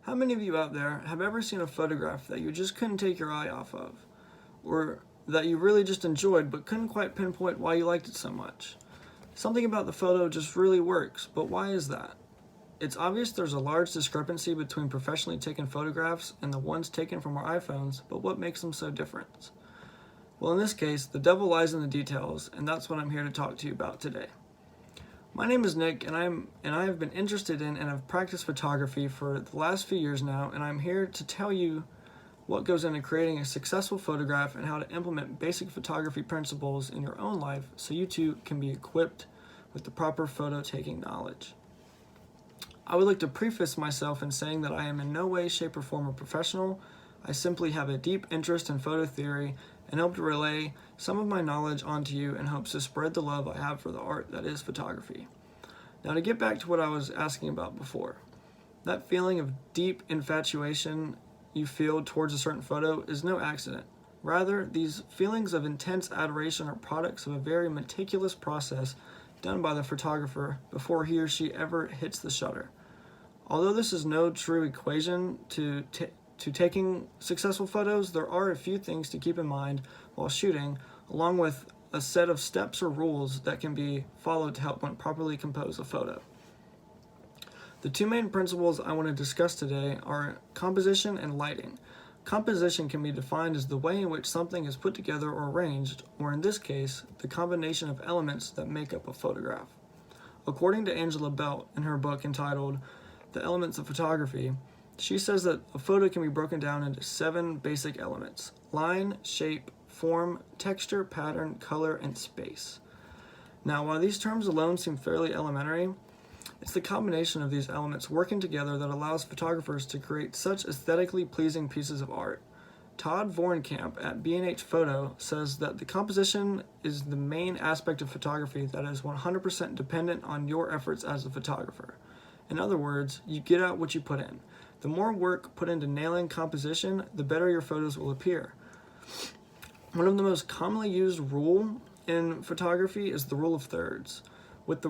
How many of you out there have ever seen a photograph that you just couldn't take your eye off of? Or that you really just enjoyed but couldn't quite pinpoint why you liked it so much? Something about the photo just really works, but why is that? It's obvious there's a large discrepancy between professionally taken photographs and the ones taken from our iPhones, but what makes them so different? Well, in this case, the devil lies in the details, and that's what I'm here to talk to you about today. My name is Nick, and I have been interested in and have practiced photography for the last few years now, and I'm here to tell you what goes into creating a successful photograph and how to implement basic photography principles in your own life so you too can be equipped with the proper photo taking knowledge. I would like to preface myself in saying that I am in no way, shape, or form a professional. I simply have a deep interest in photo theory and hope to relay some of my knowledge onto you in hopes to spread the love I have for the art that is photography. Now, to get back to what I was asking about before, that feeling of deep infatuation you feel towards a certain photo is no accident. Rather, these feelings of intense adoration are products of a very meticulous process done by the photographer before he or she ever hits the shutter. Although this is no true equation to taking successful photos, there are a few things to keep in mind while shooting, along with a set of steps or rules that can be followed to help one properly compose a photo. The two main principles I want to discuss today are composition and lighting. Composition can be defined as the way in which something is put together or arranged, or in this case, the combination of elements that make up a photograph. According to Angela Belt in her book entitled The Elements of Photography, she says that a photo can be broken down into 7 basic elements: line, shape, form, texture, pattern, color, and space. Now, while these terms alone seem fairly elementary, it's the combination of these elements working together that allows photographers to create such aesthetically pleasing pieces of art. Todd Vorenkamp at B&H Photo says that the composition is the main aspect of photography that is 100% dependent on your efforts as a photographer. In other words, you get out what you put in. The more work put into nailing composition, the better your photos will appear. One of the most commonly used rule in photography is the rule of thirds. With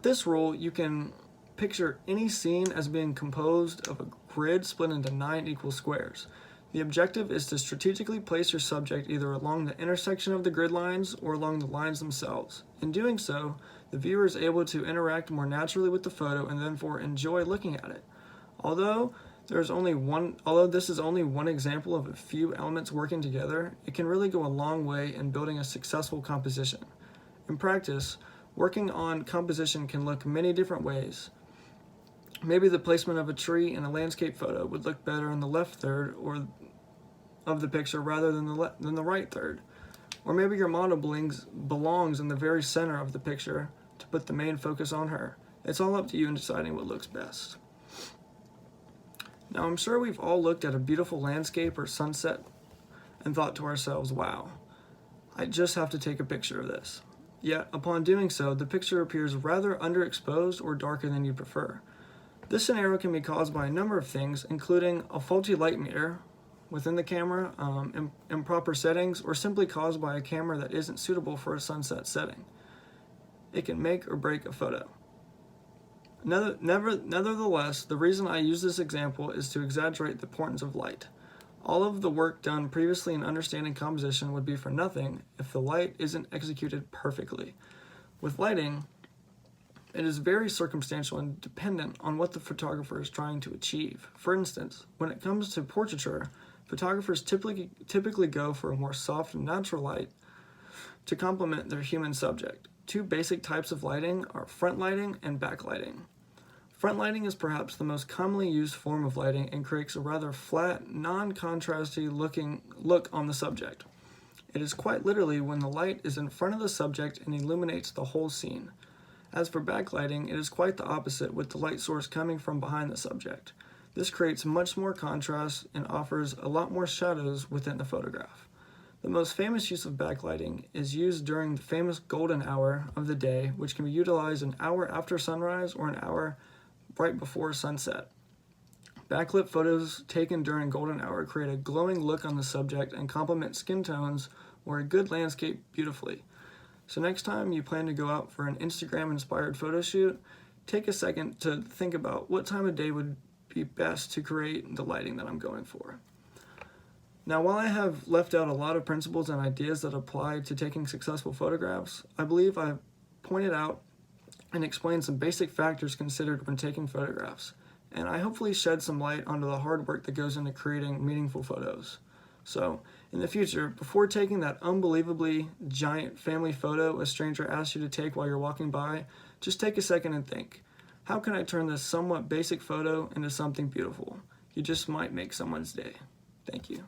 this rule, you can picture any scene as being composed of a grid split into 9 equal squares. The objective is to strategically place your subject either along the intersection of the grid lines or along the lines themselves. In doing so, the viewer is able to interact more naturally with the photo and therefore enjoy looking at it. Although this is only one example of a few elements working together, it can really go a long way in building a successful composition. In practice, working on composition can look many different ways. Maybe the placement of a tree in a landscape photo would look better in the left third of the picture rather than the right third. Or maybe your model belongs in the very center of the picture to put the main focus on her. It's all up to you in deciding what looks best. Now, I'm sure we've all looked at a beautiful landscape or sunset and thought to ourselves, wow, I just have to take a picture of this. Yet, upon doing so, the picture appears rather underexposed or darker than you prefer. This scenario can be caused by a number of things, including a faulty light meter within the camera, improper settings, or simply caused by a camera that isn't suitable for a sunset setting. It can make or break a photo. Nevertheless, the reason I use this example is to exaggerate the importance of light. All of the work done previously in understanding composition would be for nothing if the light isn't executed perfectly. With lighting, it is very circumstantial and dependent on what the photographer is trying to achieve. For instance, when it comes to portraiture, photographers typically go for a more soft and natural light to complement their human subject. 2 basic types of lighting are front lighting and back lighting. Front lighting is perhaps the most commonly used form of lighting and creates a rather flat, non-contrasty look on the subject. It is quite literally when the light is in front of the subject and illuminates the whole scene. As for backlighting, it is quite the opposite, with the light source coming from behind the subject. This creates much more contrast and offers a lot more shadows within the photograph. The most famous use of backlighting is used during the famous golden hour of the day, which can be utilized an hour after sunrise or an hour right before sunset. Backlit photos taken during golden hour create a glowing look on the subject and complement skin tones or a good landscape beautifully. So next time you plan to go out for an Instagram-inspired photo shoot, take a second to think about what time of day would be best to create the lighting that I'm going for. Now, while I have left out a lot of principles and ideas that apply to taking successful photographs, I believe I've pointed out and explained some basic factors considered when taking photographs, and I hopefully shed some light onto the hard work that goes into creating meaningful photos. So, in the future, before taking that unbelievably giant family photo a stranger asks you to take while you're walking by, just take a second and think, how can I turn this somewhat basic photo into something beautiful? You just might make someone's day. Thank you.